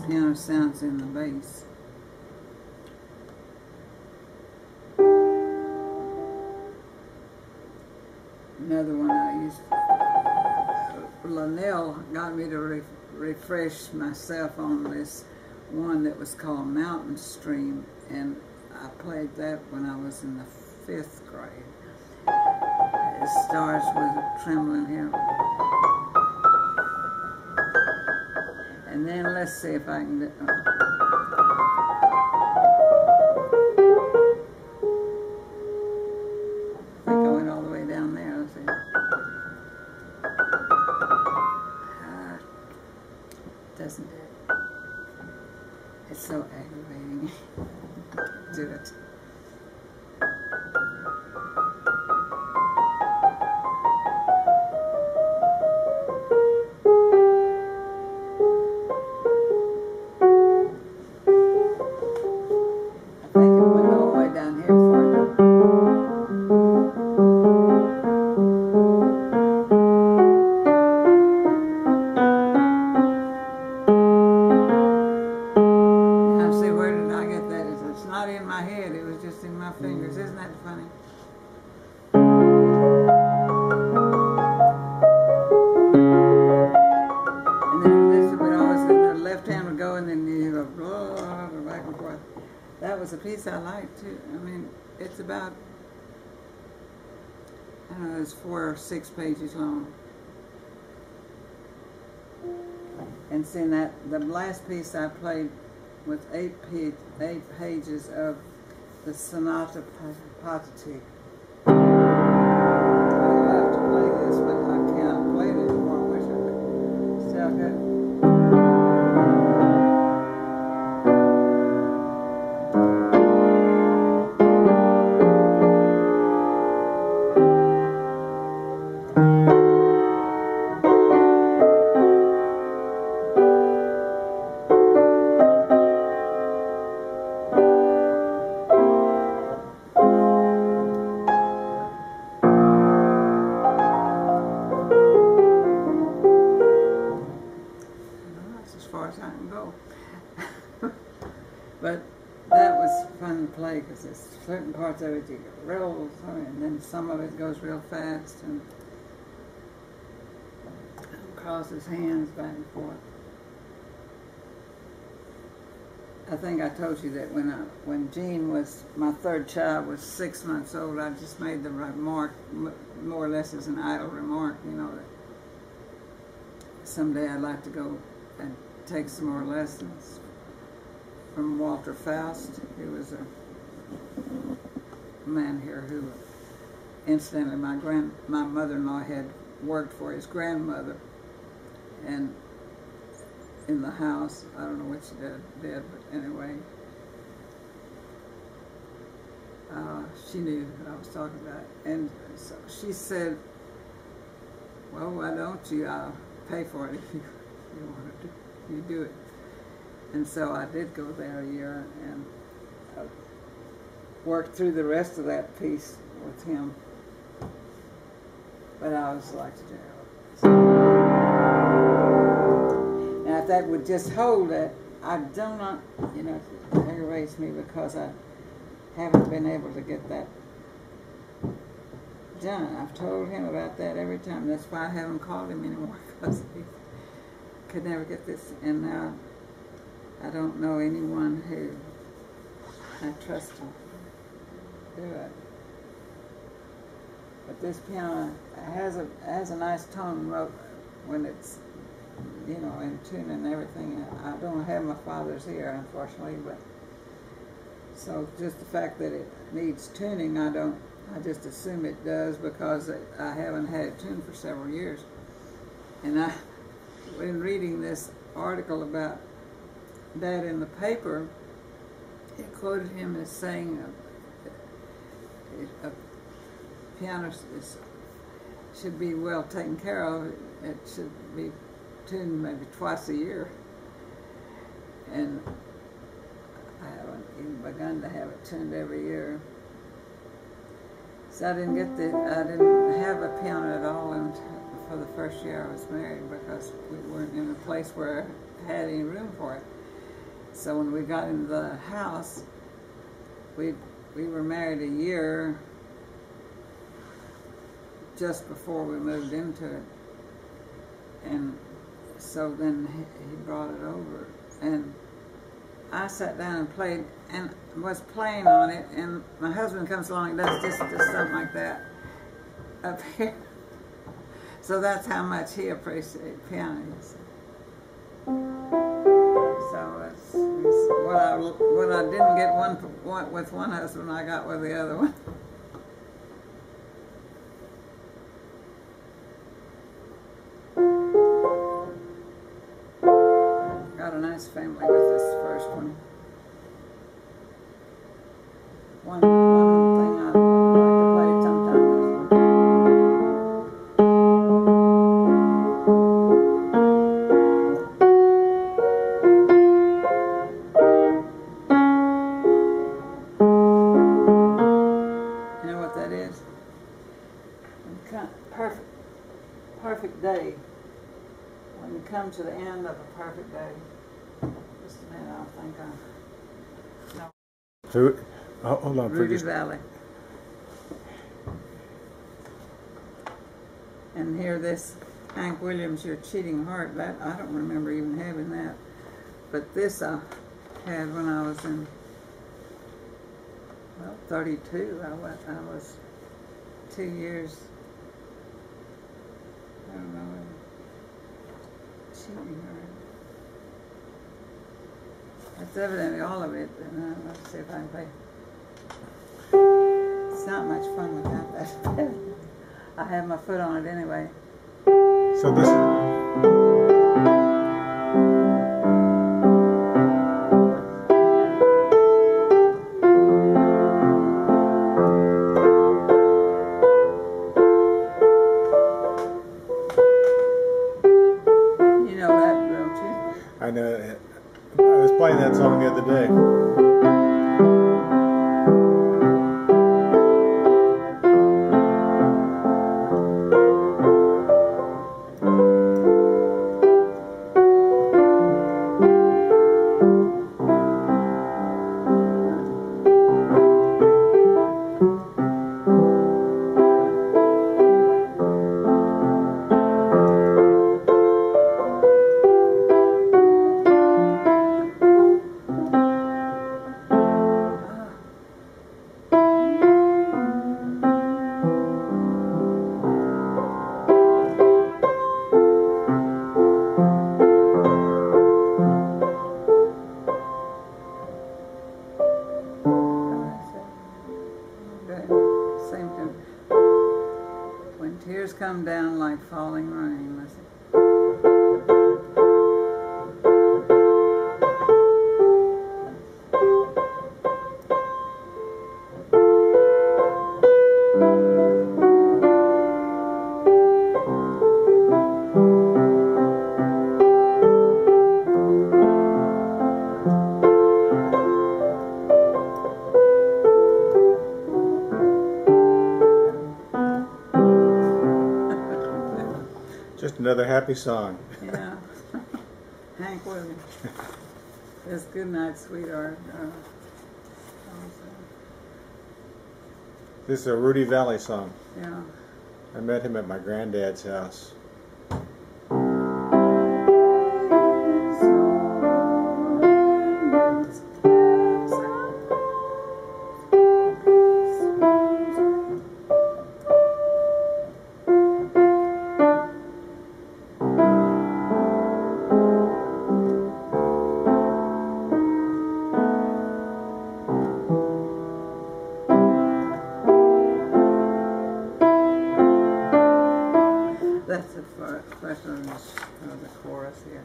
piano sounds in the bass. Another one I used, Linnell got me to refresh myself on this one that was called Mountain Stream, and I played that when I was in the 5th grade. It starts with a trembling here. And then let's see if I can do, I think I went all the way down there. Let's see. Doesn't do it. It's so aggravating. Do it. Fingers. Isn't that funny? And then this would always, the left hand would go, and then you go blah, blah, blah, back and forth. That was a piece I liked too. I mean, it's about, I don't know, it's 4 or 6 pages long. And seeing that, the last piece I played with 8 pages of the Sonata Pathetique. I love to play this, but I can't play it anymore. I wish I could. Still good. I can go. But that was fun to play because there's certain parts of it you get real funny, and then some of it goes real fast and crosses hands back and forth. I think I told you that when Jean was, my 3rd child was 6 months old, I just made the remark, more or less as an idle remark, you know, that someday I'd like to go and take some more lessons from Walter Faust. He was a man here who, incidentally, my mother-in-law had worked for his grandmother, and in the house, I don't know what she did, but anyway, she knew what I was talking about, and so she said, well, why don't you, I'll pay for it if you want to do. You do it. And so I did go there a year and worked through the rest of that piece with him. But I always liked to do it. Now if that would just hold it, I do not, you know, it aggravates me because I haven't been able to get that done. I've told him about that every time. That's why I haven't called him anymore, because he could never get this, and now I don't know anyone who I trust to do it. But this piano has a nice tone when it's, you know, in tune and everything. I don't have my father's ear, unfortunately, but so just the fact that it needs tuning, I just assume it does because I haven't had it tuned for several years, and when reading this article about that in the paper, it quoted him as saying a piano should be well taken care of. It should be tuned maybe twice a year, and I haven't even begun to have it tuned every year. So I didn't have a piano at all for the first year I was married because we weren't in a place where I had any room for it. So when we got into the house, we were married a year just before we moved into it, and so then he brought it over, and I sat down and played, and was playing on it, and my husband comes along and does just something like that up here. So that's how much he appreciated piano. So it's what I didn't get with one husband, I got with the other one. Got a nice family with this first one. One thing I'd like to play sometime is you know what that is? Perfect day. When you come to the end of a perfect day. Just a minute, I'll think no. Hold on. Rudy Valley. And hear this, Hank Williams, Your Cheating Heart. That I don't remember even having that. But this I had when I was in, well, 32. I was 2 years, I don't know, cheating heart. That's evidently all of it. Let's see if I can play. It's not much fun without that. I have my foot on it anyway. So this you know that, don't you? I know it. I was playing that song the other day. Same tune. When tears come down like falling rain. Listen. Just another happy song. Yeah. Hank Williams. It's Good Night, Sweetheart. This is a Rudy Valley song. Yeah. I met him at my granddad's house. That's the first one, the chorus here.